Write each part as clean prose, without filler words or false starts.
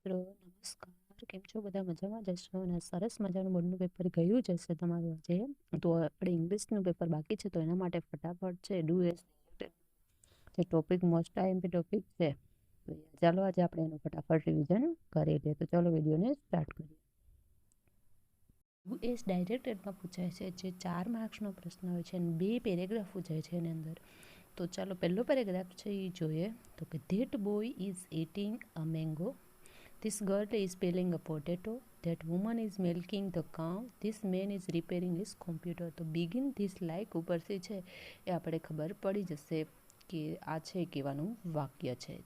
મિત્રો નમસ્કાર. કેમ છો? બધા મજામાં જ હશો અને સરસ મજાનું બોર્ડનું પેપર ગયું જ હશે તમારું આજે. તો આપણે ઇંગ્લિશનું પેપર બાકી છે, તો એના માટે ફટાફટ છે ડુ એસ જે ટોપિક મોસ્ટ આઈએમપી ટોપિક છે, તો ચાલો આજે આપણે એનું ફટાફટ રિવિઝન કરી લઈએ. તો ચાલો વિડીયોને સ્ટાર્ટ કરીએ. યુએસ ડાયરેક્ટેડમાં પૂછાય છે, જે 4 માર્ક્સનો પ્રશ્ન હોય છે અને 2 પેરેગ્રાફ પૂછાય છે એની અંદર. તો ચાલો પહેલો પેરેગ્રાફ છે એ જોઈએ. તો કે that boy is eating a mango, this girl is peeling a potato, that woman is milking the cow, this man is repairing his computer. તો બિગિન ધીસ લાઈક ઉપરથી છે એ આપણે ખબર પડી જશે કે આ છે કહેવાનું વાક્ય છે.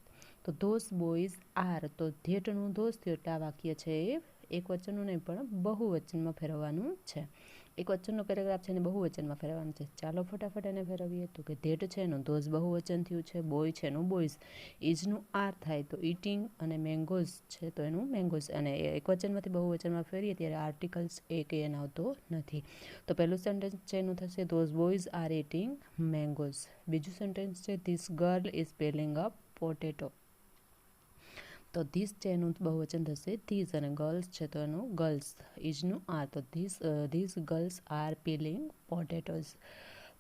તો ધોસ બોયઝ આર, તો ધેટનું ધોસ થયું એટલે આ વાક્ય છે એ એક વચનનું નહીં પણ બહુવચનમાં ફેરવવાનું છે. એક વચનનો પેરેગ્રાફ છે એને બહુવચનમાં ફેરવવાનું છે. ચાલો ફટાફટ એને ફેરવીએ. તો કે ધેટ છે એનું ધોસ બહુવચન થયું છે, બોય છે એનું બોયઝ, ઇઝનું આર થાય તો ઇટિંગ અને મેંગોઝ છે તો એનું મેંગોઝ. અને એક વચનમાંથી બહુવચનમાં ફેરીએ ત્યારે આર્ટિકલ્સ એક એન આવતો નથી. તો પહેલું સેન્ટેન્સ છે એનું થશે those boys are eating mangoes. બીજું સેન્ટેન્સ છે this girl is peeling a potato. તો ધીસ છે એનું બહુવચન થશે ધીસ અને ગર્લ્સ છે તો એનું ગર્લ્સ, ઇઝનું આર તો this girls are peeling potatoes.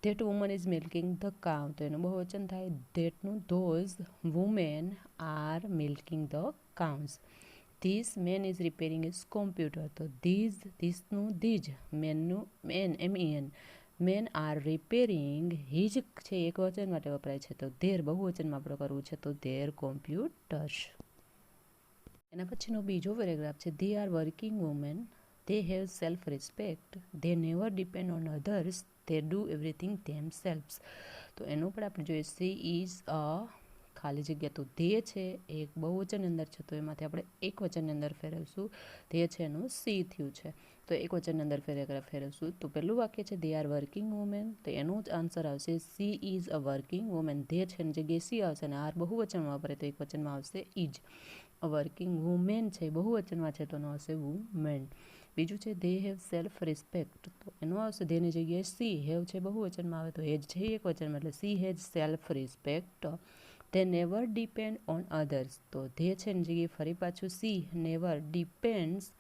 That woman is milking the cow, તો એનું બહુવચન થાય ધેટનું those women are milking the cows. This man is repairing is computer, તો ધીસનું ધીજ, મેનનું men MEN, men are repairing, his છે એક વચન માટે વપરાય છે તો ધેર બહુવચનમાં આપણે કરવું છે તો ધેર કોમ્પ્યુટર્સ. એના પછીનો બીજો પેરેગ્રાફ છે they are working women, they have self-respect, they never depend on others, they do everything themselves. તો એનો પણ આપણે જોઈએ સી ઇઝ અ ખાલી જગ્યા, તો ધે છે એક બહુવચનની અંદર છે તો એમાંથી આપણે એક વચનની અંદર ફેરવશું. ધે છે એનું સી થયું છે તો એક વચનની અંદર ફેરવશું. તો પહેલું વાક્ય છે દે આર વર્કિંગ વુમેન, તો એનો જ આન્સર આવશે she is a working women. They છે એની જગ્યાએ સી આવશે અને આર બહુવચનમાં વાપરે તો એક વચનમાં આવશે ઇઝ. વર્કિંગ વુમેન છે બહુવચનમાં છે તો એનો આવશે વુમેન. બીજું છે ધે હેવ સેલ્ફ રિસ્પેક્ટ, તો એનો આવશે ધેની જગ્યાએ સી, હેવ છે બહુવચનમાં આવે તો હેજ છે એક વચનમાં એટલે C Hage self respect. They never depend on others, તો ધે છે એની જગ્યાએ ફરી પાછું C, never depends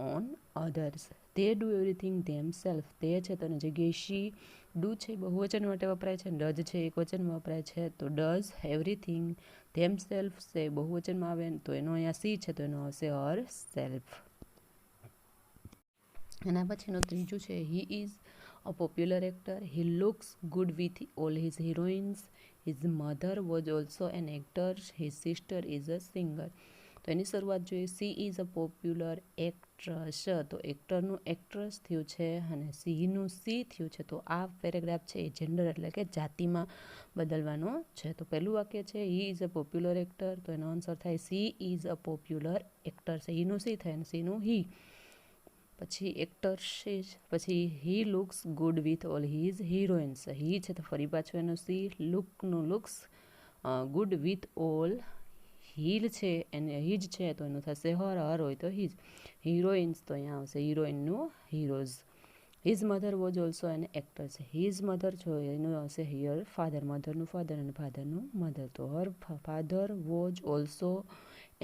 on others. They do everything them self, તે છે તો એની જગ્યાએ શી, ડુ છે બહુવચન માટે વપરાય છે, ડઝ છે એક વચનમાં વપરાય છે તો ડઝ એવરીથિંગ, ધેમ સેલ્ફ છે બહુવચનમાં આવે તો એનો અહીંયા સી છે તો એનો આવશે હર સેલ્ફ. એના પછીનું ત્રીજું છે હી is a popular actor, he looks good with all his heroines, his mother was also an actor, his sister is a singer. તો એની શરૂઆત જોઈએ સી ઇઝ અ પોપ્યુલર એક્ટ્રસ, તો એક્ટરનું એક્ટ્રેસ થયું છે અને સીનું સી થયું છે તો આ પેરેગ્રાફ છે એ જેન્ડર એટલે કે જાતિમાં બદલવાનો છે. તો પહેલું વાક્ય છે હી ઇઝ અ પોપ્યુલર એક્ટર, તો એનો આન્સર થાય C is a popular actor છે, હીનું સી થાય અને સીનું હી. પછી એક્ટર છે, પછી he looks good with all his heroines, he છે તો ફરી પાછું એનું સી, લુકનું લુક્સ ગુડ વિથ ઓલ, હીલ છે એને હિજ છે તો એનું થશે હર, હર હોય તો હિજ. હિરોઈન્સ તો અહીંયા આવશે હિરોઈનનું heroes. His mother was also an actor છે, હિઝ મધર છો એનું આવશે હિયર ફાધર, મધરનું ફાધર અને ફાધરનું મધર, તો her father was also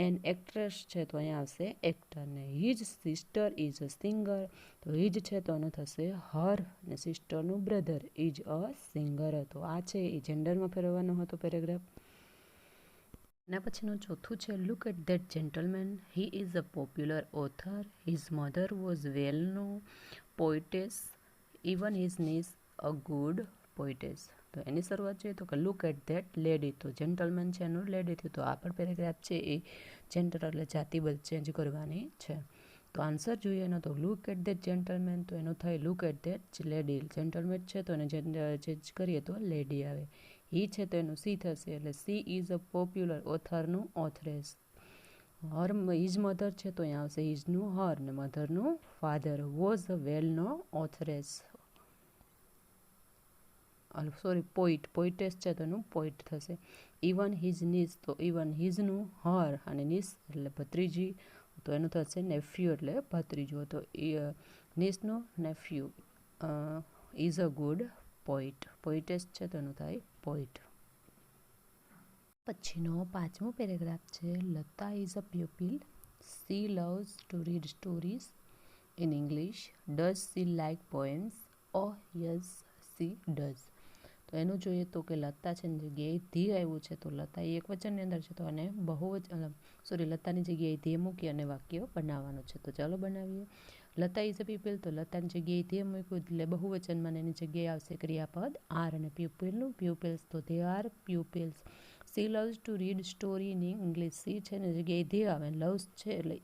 an actress છે તો અહીંયા આવશે એક્ટર. ને his sister is a singer, તો હિજ છે તો એનું થશે હર અને સિસ્ટરનું બ્રધર ઇઝ અ સિંગર હતો. આ છે એ જેન્ડરમાં ફેરવવાનો હતો પેરેગ્રાફ. એના પછીનું ચોથું છે look at that gentleman, he is a popular author, his mother was well known poetess, even his niece a good poetess. તો એની શરૂઆત જોઈએ તો કે લુક એટ ધેટ લેડી, તો જેન્ટલમેન છે એનું લેડી થયું તો આ પણ પેરેગ્રાફ છે એ જેન્ડર એટલે જાતિ ચેન્જ કરવાની છે. તો આન્સર જોઈએ એનો તો લુક એટ ધેટ જેન્ટલમેન, તો એનું થાય look at that lady, gentleman છે તો એને ચેન્જ કરીએ તો લેડી આવે. હી છે તો એનું સી થશે એટલે સી ઇઝ અ પોપ્યુલર ઓથરનું ઓથરેસ. હર હિઝ મધર છે તો અહીંયા આવશે હિઝનું હર ને મધરનું ફાધર, વોઝ અ વેલનો ઓથરેસ, સોરી પોઇટેસ છે તો એનું પોઇટ થશે. ઇવન હિઝ નીઝ, તો ઇવન હિઝનું હર અને નીસ એટલે ભત્રીજી તો એનું થશે નેફ્યુ એટલે ભત્રીજો, તો નીસનું nephew is a good poet, poetess છે તો એનું થાય પોઇટ. પછીનો પાંચમો પેરેગ્રાફ છે Lata is a pupil, she loves to read stories in English. Does she like poems? Oh yes, she does. તો એનું જોઈએ તો કે લતા છે ને જગ્યાએ ધી આવ્યું છે, તો લતા એ એકવચનની અંદર છે, તો આને લતાની જગ્યાએ ધ્યેય મૂકી અને વાક્ય બનાવવાનું છે. તો ચાલો બનાવીએ. લતા ઇઝ અ પીપલ, તો લતાની જગ્યાએ ધ્યેય મૂક્યું એટલે બહુવચનમાં એની જગ્યાએ આવશે ક્રિયાપદ આર, અને પ્યુપિલનું પ્યુપિલ્સ, તો they are pupils. C loves two read story in English, C છે ને જગ્યાએ ધ્યેય આવે, લવ્સ છે એટલે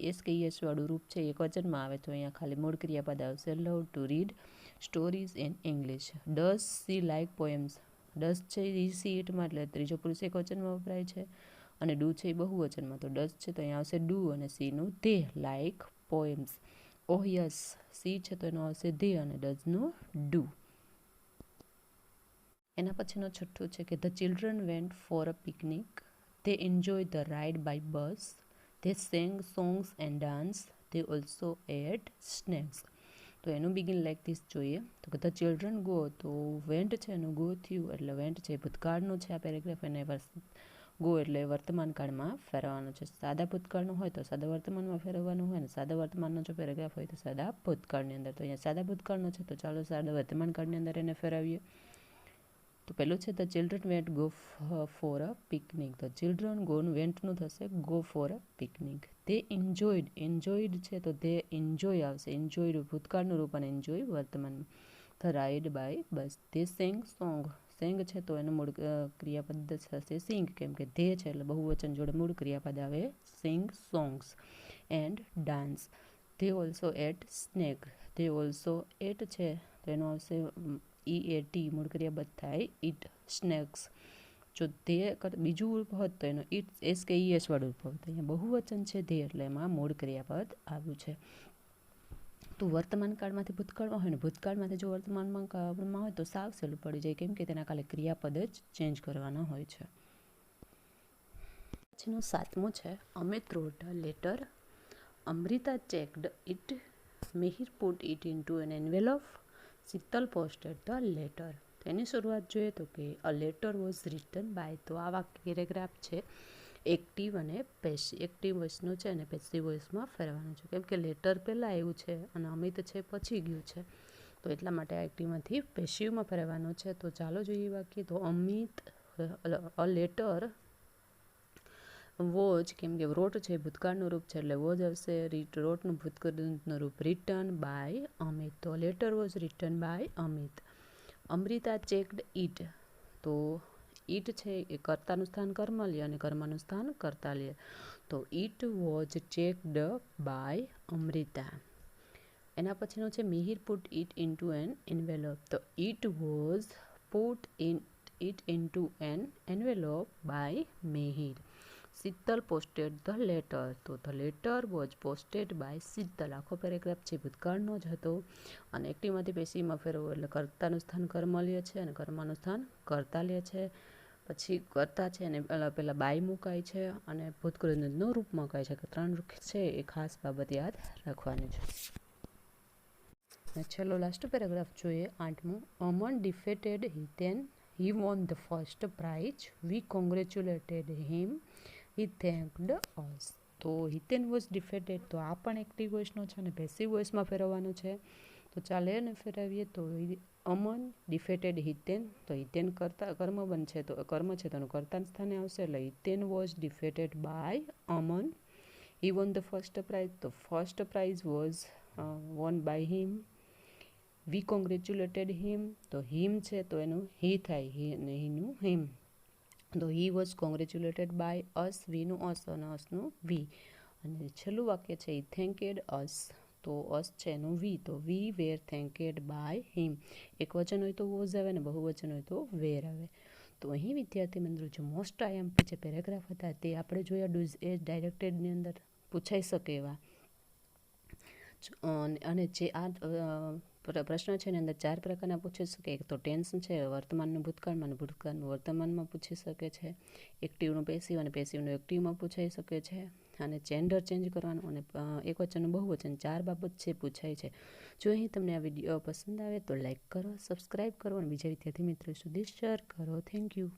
એસ વાળું રૂપ છે એકવચનમાં આવે, તો અહીંયા ખાલી મૂળ ક્રિયાપદ આવશે love to read stories in English. Does she like poems, does છે એ સી ઇટમાં એટલે ત્રીજો પુરુષ એકવચનમાં વપરાય છે, અને ડુ છે એ બહુવચનમાં, તો ડઝ છે તો અહીંયા આવશે ડુ અને સીનું they, like poems. Oh yes, she છે તો એનો આવશે ધે અને ડઝનું ડુ. એના પછીનો છઠ્ઠું છે કે the children went for a picnic, they enjoyed the ride by bus, they sang songs and danced, they also ate snacks. તો એનું બિગિન લાઈક ધીસ જોઈએ તો કે ધ ચિલ્ડ્રન ગો, તો વેન્ટ છે એનું ગો થયું એટલે વેન્ટ છે ભૂતકાળનું છે આ પેરેગ્રાફ, એને ગો એટલે વર્તમાન કાળમાં ફેરવવાનું છે. સાદા ભૂતકાળનું હોય તો સાદા વર્તમાનમાં ફેરવવાનું હોય, ને સાદા વર્તમાનનો જો પેરેગ્રાફ હોય તો સાદા ભૂતકાળની અંદર. તો અહીંયા સાદા ભૂતકાળનો છે તો ચાલો સાદા વર્તમાન કાળની અંદર એને ફેરવીએ. તો પેલું છે the children vent go for a picnic, તો ચિલ્ડ્રન ગોનું વેન્ટનું થશે ગો ફોર અ પિકનિક. તે એન્જોયડ, એન્જોયડ છે તો તે એન્જોય આવશે, એન્જોયડ ભૂતકાળનું રૂપ અને એન્જોય વર્તમાનમાં. The ride by bus. તે સેંગ સોંગ, સેંગ છે તો એનું મૂળ ક્રિયાપદ થશે સિંગ, કેમ કે ધે છે એટલે બહુવચન જોડે મૂળ ક્રિયાપદ આવે sing songs. And dance. They also eat snake, they also eat છે તો એનું આવશે EAT મૂળ ક્રિયાપદ થાય ઇટ સ્નેક્સ. જો તે બીજું રૂપ હોત તો એનો ઇટ SKES વાળું રૂપ હોત, અહીંયા બહુવચન છે ધે એટલે એમાં મૂળ ક્રિયાપદ આવ્યું છે. તો વર્તમાન કાળમાંથી ભૂતકાળમાં હોય ને ભૂતકાળમાંથી જો વર્તમાનમાં હોય તો સાવ સહેલું પડી જાય, કેમ કે તેના કાલે ક્રિયાપદ જ ચેન્જ કરવાના હોય છે. પછીનું સાતમું છે Amit wrote a letter, Amrita checked it, Mihir put it into an envelope, Shital posted the letter. તો એની શરૂઆત જોઈએ તો કે a letter was written by, તો આ વાક્ય પેરેગ્રાફ છે એક્ટિવ અને પેસિવ, એક્ટિવ વોઇસનું છે અને પેસિવ વોઇસમાં ફેરવાનું છે, કેમ કે લેટર પહેલાં આવ્યું છે અને અમિત છે પછી ગયું છે, તો એટલા માટે આ એક્ટિવમાંથી પેસિવમાં ફેરવાનું છે. તો ચાલો જોઈએ વાક્ય. તો અમિત અ લેટર વોજ, કેમ કે રોટ છે ભૂતકાળનું રૂપ છે એટલે વોજ આવશે, રોટનું ભૂતકાળનું રૂપ રિટન બાય અમિત, તો letter was written by Amit. Amrita checked it, તો ઇટ છે એ કર્તાનું સ્થાન કર્મ લે અને કર્મનું સ્થાન કર્તા લે, તો it was checked by Amrita. એના પછીનું છે Mihir put it into an envelope, તો it was put into an envelope by Mihir. Shital posted the letter, તો the letter was posted by Shital. આખો પેરેગ્રાફ છે ભૂતકાળનો જ હતો અને એક્ટિવમાંથી પેસિવમાં ફેરવો એટલે કર્તાનું સ્થાન કર્મ લે છે અને કર્મનું સ્થાન કર્તા લે છે. પછી કર્તા છે અને પહેલાં બાય મુકાય છે અને ભૂતકાળનું રૂપ મુકાય છે, કે ત્રણ રૂપ છે એ ખાસ બાબત યાદ રાખવાની છે. ચલો લાસ્ટ પેરેગ્રાફ જોઈએ, આઠમું. Aman defeated Hiten, he won the first prize, we congratulated him, he thanked us. તો હિતેન વોઝ ડિફેટેડ, તો આ પણ એક્ટિવ વોઇસનો છે અને પેસિવ વોઇસમાં ફેરવવાનું છે. તો ચાલે એને ફેરવીએ. તો અમન ડિફેટેડ હિતેન, તો હિતેન કર્મ બનશે તો કર્મ છે તો એનું કર્તાના સ્થાને આવશે એટલે Hiten was defeated by Aman. He won the first prize, તો first prize was won by him. We congratulated him, તો હિમ છે તો એનું હી થાય, હી અને હીનું હિમ, તો he was congratulated by us, વીનું અસ અને અસનું વી. અને છેલ્લું વાક્ય છે ઈ થેન્કેડ અસ, તો અસ છે એનું વી, તો વી વેર થેન્કેડ બાય હિમ. એક વચન હોય તો વોઝ આવે ને બહુવચન હોય તો વેર આવે. તો અહીં વિદ્યાર્થી મિત્રો જે મોસ્ટ આઈએમપી જે પેરેગ્રાફ હતા તે આપણે જોયા ડૂઝ એ ડાયરેક્ટેડની અંદર પૂછાઈ શકે એવા, અને જે આ પ્રશ્ન છે એની અંદર 4 પ્રકારના પૂછી શકે. એક તો ટેન્સ છે વર્તમાનનું ભૂતકાળમાં અને ભૂતકાળનું વર્તમાનમાં પૂછી શકે છે, એક્ટિવનું પેસિવ અને પેસિવનું એક્ટિવમાં પૂછાઈ શકે છે, અને જેન્ડર ચેન્જ કરવાનું અને એકવચનનું બહુવચન 4 બાબત છે પૂછાય છે. જો અહીં તમને આ વિડીયો પસંદ આવે તો લાઈક કરો, સબસ્ક્રાઈબ કરો અને બીજા વિદ્યાર્થી મિત્રો સુધી શેર કરો. Thank you.